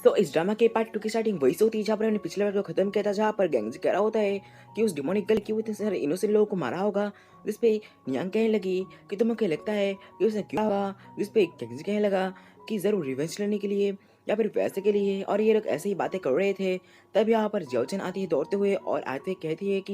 तो इस ड्रामा के पार्ट 2 की स्टार्टिंग वही से होती है जहाँ पर हमने पिछले पार्ट को खत्म किया था, जहाँ पर गेंजी कह रहा होता है कि उस डिमोनिक गर्ल क्यों इतने सारे इनोसेंट लोगों को मारा होगा। जिस पे नियांग कहने लगी कि तुम्हें क्या लगता है कि उसने क्यों होगा। जिस पे गेंजी कहने लगा कि जरूर रिवेंज लेने के लिए या फिर पैसे के लिए, और ये लोग ऐसे ही बातें कर रहे थे। तब यहाँ पर जियाओचन आती है दौड़ते हुए और आते कहती है कि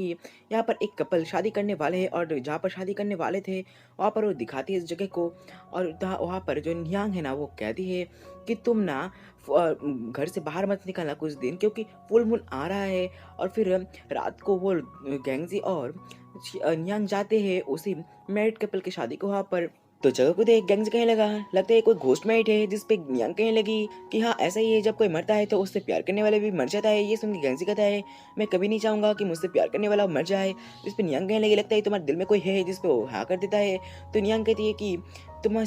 यहाँ पर एक कपल शादी करने वाले हैं, और जहाँ पर शादी करने वाले थे वहाँ पर वो दिखाती है इस जगह को। और वहाँ पर जो नियांग है ना वो कहती है कि तुम ना घर से बाहर मत निकलना कुछ दिन, क्योंकि फुल मून आ रहा है। और फिर रात को वो गैंगजी और नियांग जाते हैं उसी मैरिड कपल की शादी को वहाँ पर। तो जगह को देख गैंग्स कहने लगा लगता है कोई घोस्ट मैरिड है। जिस पे नियांग कहने लगी कि हाँ ऐसा ही है, जब कोई मरता है तो उससे प्यार करने वाला भी मर जाता है। ये सुन के गैंग्स कहता है मैं कभी नहीं चाहूंगा कि मुझसे प्यार करने वाला मर जाए। जिस पे नियांग कहने लगी लगता है तुम्हारे दिल में कोई है, जिस पे वो हाँ कर देता है। तो नियांग कहती है कि तुम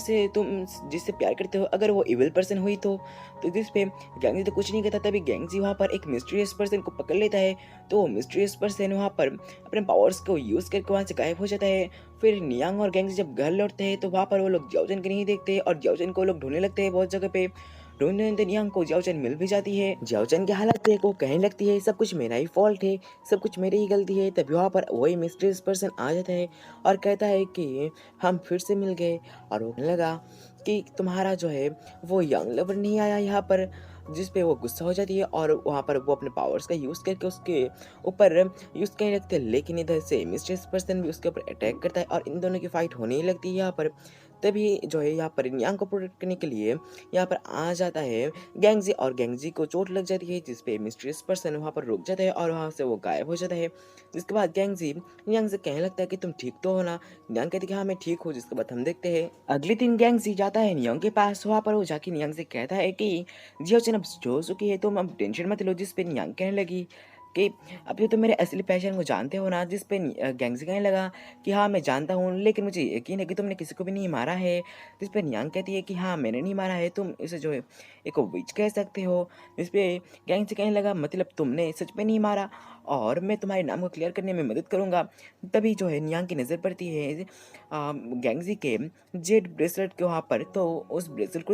जिससे प्यार करते हो अगर वो इविल पर्सन हुई तो जिस पे गैंग्स तो कुछ नहीं कहता। तभी गैंग्स वहाँ पर एक मिस्टीरियस पर्सन को पकड़ लेता है। तो वो मिस्टीरियस पर्सन वहाँ पर अपने पावर्स को यूज करके वहाँ से गायब हो जाता है। फिर नियांग और गैंग्स जब घर लौटते हैं तो वहाँ पर वो लोग जियाओचन को नहीं देखते, और जियाओचन को लोग ढूंढने लगते हैं बहुत जगह पे। ढूंढते ढूंढते नियांग को जियाओचन मिल भी जाती है। जियाओचन की हालत देख वो कहने लगती है सब कुछ मेरा ही फॉल्ट है, सब कुछ मेरी ही गलती है। तब वहाँ पर वही मिस्टीरियस पर्सन आ जाता है और कहता है कि हम फिर से मिल गए। और वो कहने लगा कि तुम्हारा जो है वो यंग लवर नहीं आया यहाँ पर। जिस पे वो गुस्सा हो जाती है और वहाँ पर वो अपने पावर्स का यूज़ करके उसके ऊपर यूज़ करने लगते हैं। लेकिन इधर से मिस्ट्रेस पर्सन भी उसके ऊपर अटैक करता है और इन दोनों की फाइट होने ही लगती है यहाँ पर। तभी जो है यहाँ पर नियांग को प्रोटेक्ट करने के लिए यहाँ पर आ जाता है गैंगजी, और गैंगजी को चोट लग जाती है। जिस पे मिस्ट्रेस पर्सन वहाँ पर रुक जाता है और वहाँ से वो गायब हो जाता है। जिसके बाद गैंगजी नियांग से कहने लगता है कि तुम ठीक तो हो ना। नियांग कहती है कि हाँ मैं ठीक हूँ। जिसके बाद हम देखते हैं अगले दिन गैंगजी जाता है नियांग के पास। वहाँ पर वो जाके नियांग से कहता है कि जियोचन अब हो चुकी है, तुम अब टेंशन मत लो। जिस पे नियांग कहने लगी कि अब तो तुम मेरे असली पहचान को जानते हो ना। जिस पे गैंगजी कहने लगा कि हाँ मैं जानता हूँ, लेकिन मुझे यकीन है कि तुमने किसी को भी नहीं मारा है। जिस पे नियांग कहती है कि हाँ मैंने नहीं मारा है, तुम इसे जो है एक विच कह सकते हो। जिस पे गैंगजी कहने लगा मतलब तुमने सच में नहीं मारा और मैं तुम्हारे नाम को क्लियर करने में मदद करूंगा। तभी जो है नियांग की नज़र पड़ती है गैंगजी के जेड ब्रेसलेट के वहाँ पर। तो उस ब्रेसलेट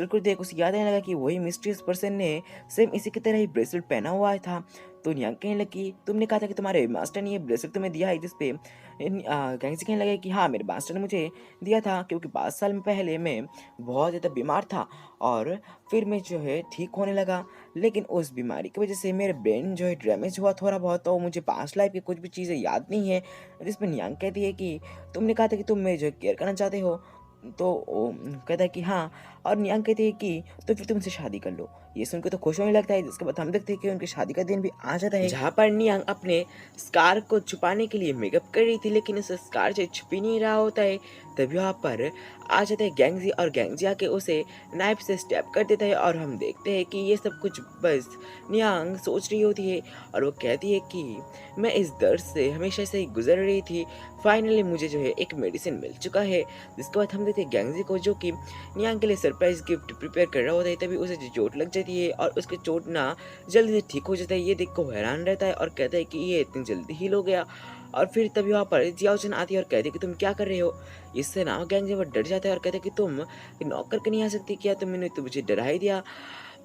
को देख उसे याद आने लगा कि वही मिस्टीरियस पर्सन ने सेम इसी की तरह ही ब्रेसलेट पहना हुआ था। तो नियांग कहने लगी तुमने कहा था कि तुम्हारे मास्टर ने ये ब्रेसलेट तुम्हें दिया है। जिस पे गैंगजी कहने लगे कि हाँ मेरे मास्टर ने मुझे दिया था, क्योंकि 5 साल में पहले मैं बहुत ज़्यादा बीमार था और फिर मैं जो है ठीक होने लगा। लेकिन उस बीमारी की वजह से मेरे ब्रेन जो है डैमेज हुआ थोड़ा बहुत, तो मुझे पास्ट लाइफ की कुछ भी चीज़ें याद नहीं है। जिसमें नियांग कहती है कि तुमने कहा था कि तुम मेरे जो केयर करना चाहते हो। तो वो कहता है कि हाँ, और नियांग कहती है कि तो फिर तुम उनसे शादी कर लो। ये सुनकर तो खुश होने लगता है। जिसके बाद हम देखते हैं कि उनकी शादी का दिन भी आ जाता है, जहाँ पर नियांग अपने स्कार को छुपाने के लिए मेकअप कर रही थी, लेकिन उस स्कार से छुप ही नहीं रहा होता है। तभी वहाँ पर आ जाता है गैंगजी, और गैंगजी आके उसे नाइफ से स्टैप कर देता है। और हम देखते हैं कि ये सब कुछ बस नियांग सोच रही होती है, और वो कहती है कि मैं इस दर्द से हमेशा से ही गुजर रही थी, फाइनली मुझे जो है एक मेडिसिन मिल चुका है। जिसके बाद हम देखते हैं गैंगजी को जो कि नियांग के लिए सरप्राइज गिफ्ट प्रिपेयर कर रहा होता है। तभी उसे चोट लग जाती है और उसकी चोट ना जल्दी से ठीक हो जाता है। ये देख को हैरान रहता है और कहता है कि ये इतनी जल्दी हील हो गया। और फिर तभी वहाँ पर जियाओचन आती है और कहती है कि तुम क्या कर रहे हो। इससे ना गैंगजी वो डर जाता है और कहता है कि तुम नॉक करके नहीं आ सकती क्या, तुमने तो मुझे डरा ही दिया।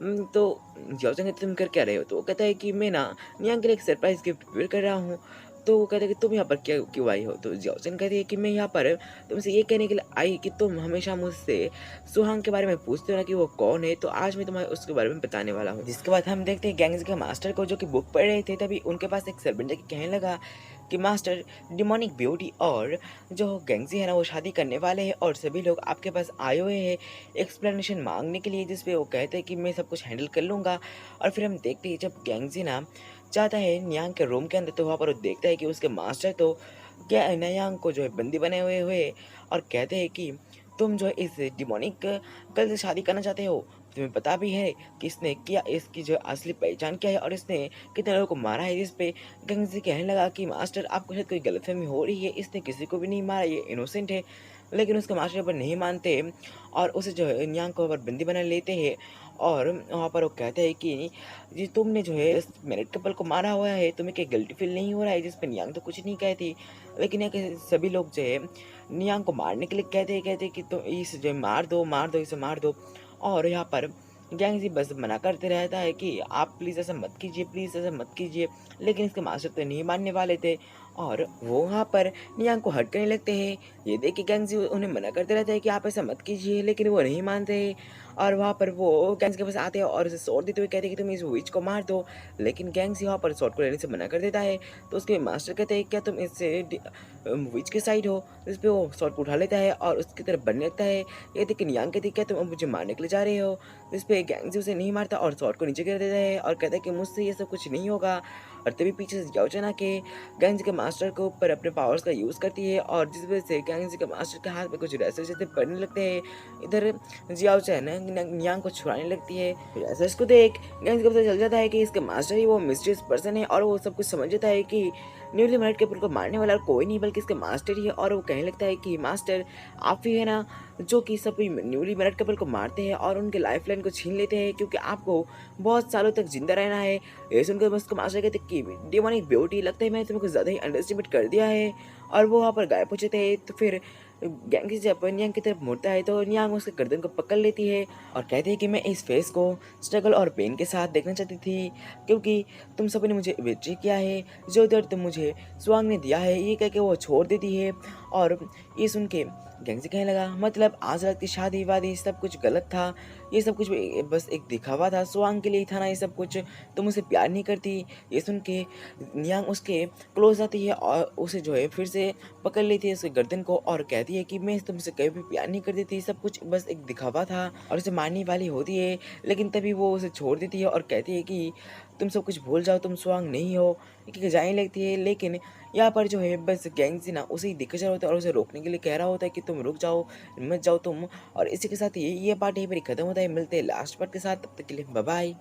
तो जियाओचन कहती तुम कर क्या रहे हो। तो वो कहता है कि मैं ना नियांग के लिए एक सरप्राइज गिफ्ट प्रिपेयर कर रहा हूँ। तो वो कहते हैं कि तुम यहाँ पर क्या क्यों आई हो। तो जियाओचन कहती है कि मैं यहाँ पर तुमसे ये कहने के लिए आई कि तुम हमेशा मुझसे सुहांग के बारे में पूछते हो ना कि वो कौन है, तो आज मैं तुम्हें उसके बारे में बताने वाला हूँ। जिसके बाद हम देखते हैं गैंग्स के मास्टर को जो कि बुक पढ़ रहे थे। तभी उनके पास एक सर्वेंट जाके कहने लगा कि मास्टर डिमोनिक ब्यूटी और जो गैंग्सी है ना वो शादी करने वाले हैं, और सभी लोग आपके पास आए हुए हैं एक्सप्लेनेशन मांगने के लिए। जिसपे वो कहते हैं कि मैं सब कुछ हैंडल कर लूँगा। और फिर हम देखते हैं जब गैंग्सी ना जाता है नियांग के रूम के अंदर, तो वहाँ पर वो देखता है कि उसके मास्टर तो क्या नियांग को जो है बंदी बने हुए और कहते हैं कि तुम जो है इस डिमोनिक गर्ल से शादी करना चाहते हो। तुम्हें पता भी है कि इसने क्या इसकी जो असली पहचान क्या है और इसने कितने लोगों को मारा है। जिस पे गंगजी कहने लगा कि मास्टर आपको शायद कोई गलतफहमी हो रही है, इसने किसी को भी नहीं मारा, ये इनोसेंट है। लेकिन उसके मास्टर पर नहीं मानते और उसे जो है नियांग को वहाँ पर बंदी बना लेते हैं। और वहाँ पर वो कहते हैं कि जी तुमने जो है इस मैरिड कपल को मारा हुआ है, तुम्हें क्या गिल्टी फील नहीं हो रहा है। जिस पे नियांग तो कुछ नहीं कहती, लेकिन यहाँ के सभी लोग जो है नियांग को मारने के लिए कहते हैं कि तुम इसे जो है मार दो इसे मार दो। और यहाँ पर गैंग्स बस मना करते रहता है कि आप प्लीज़ ऐसा मत कीजिए, प्लीज़ ऐसा मत कीजिए। लेकिन इसके मास्टर तो नहीं मानने वाले थे और वो वहाँ पर नियांग को हर्ट करने लगते हैं। ये देख के गैंग्स उन्हें मना करते रहते हैं कि आप ऐसा मत कीजिए, लेकिन वो नहीं मानते हैं। और वहाँ पर वो गैंग्स के पास आते हैं और उसे स्वॉर्ड देते हुए कहते हैं कि तुम इस विच को मार दो। लेकिन गैंग्स यहाँ पर स्वॉर्ड को लेने से मना कर देता है। तो उसके मास्टर कहते हैं क्या तुम इससे विच के साइड हो? इस पे वो स्वॉर्ड को उठा लेता है और उसकी तरफ बढ़ने लगता है। ये देख के नियांग कहती है क्या तुम अब मुझे मारने के लिए जा रहे हो? इस पे गैंग्स उसे नहीं मारता और स्वॉर्ड को नीचे गिरा देता है और कहता है कि मुझसे ये सब कुछ नहीं होगा। और तभी पीछे से जाओ चना के गैंग्स के मास्टर के ऊपर अपने पावर्स का यूज़ करती है और जिस वजह से गैंग्स के मास्टर के हाथ में कुछ रेसेस जैसे पड़ने लगते हैं। इधर जियाओ चैन नियांग को छुड़ाने लगती है। रेसेस को देख गैंग्स को पता चल जाता है कि इसके मास्टर ही वो मिस्टीरियस पर्सन है और वो सब कुछ समझ जाता है कि न्यूली मैरिड कपल को मारने वाला कोई नहीं बल्कि इसके मास्टर ही है। और वो कहने लगता है कि मास्टर आप ही है ना जो कि सभी न्यूली मैरिड कपल को मारते हैं और उनके लाइफ लाइन को छीन लेते हैं क्योंकि आपको बहुत सालों तक जिंदा रहना है। ये सुनकर बस उसको मास्टर कहते कि डिमोनिक ब्यूटी लगता है मैंने तुमको ज़्यादा ही अंडरस्टिमेट कर दिया है। और वो वहाँ पर गायब हो जाते हैं। तो फिर गैंग जब नियांग की तरफ मुड़ता है तो नियांग उसके गर्दन को पकड़ लेती है और कहती है कि मैं इस फेस को स्ट्रगल और पेन के साथ देखना चाहती थी क्योंकि तुम सबने मुझे बेट्री किया है, जो दर्द मुझे स्वांग ने दिया है। ये कह के वो छोड़ देती है। और ये सुन के गैंग से कहने लगा मतलब आज रात की शादी वादी सब कुछ गलत था, ये सब कुछ बस एक दिखावा था, स्वांग के लिए ही था ना ये सब कुछ, तुम उसे प्यार नहीं करती। ये सुन के नियांग उसके क्लोज आती है और उसे जो है फिर से पकड़ लेती है उसके गर्दन को और कहती है कि मैं तुमसे कभी भी प्यार नहीं करती थी, सब कुछ बस एक दिखावा था। और उसे मारने वाली होती है लेकिन तभी वो उसे छोड़ देती है और कहती है कि तुम सब कुछ भूल जाओ, तुम स्वांग नहीं हो। कि जाने लगती है लेकिन यहाँ पर जो है बस गैंग्स ना उसे ही दिक्कत होता है और उसे रोकने के लिए कह रहा होता है कि तुम रुक जाओ, मत जाओ तुम। और इसी के साथ ये पार्ट यहीं पर ही खत्म होता है। मिलते हैं लास्ट पार्ट के साथ, तब तक के लिए बाय बाय।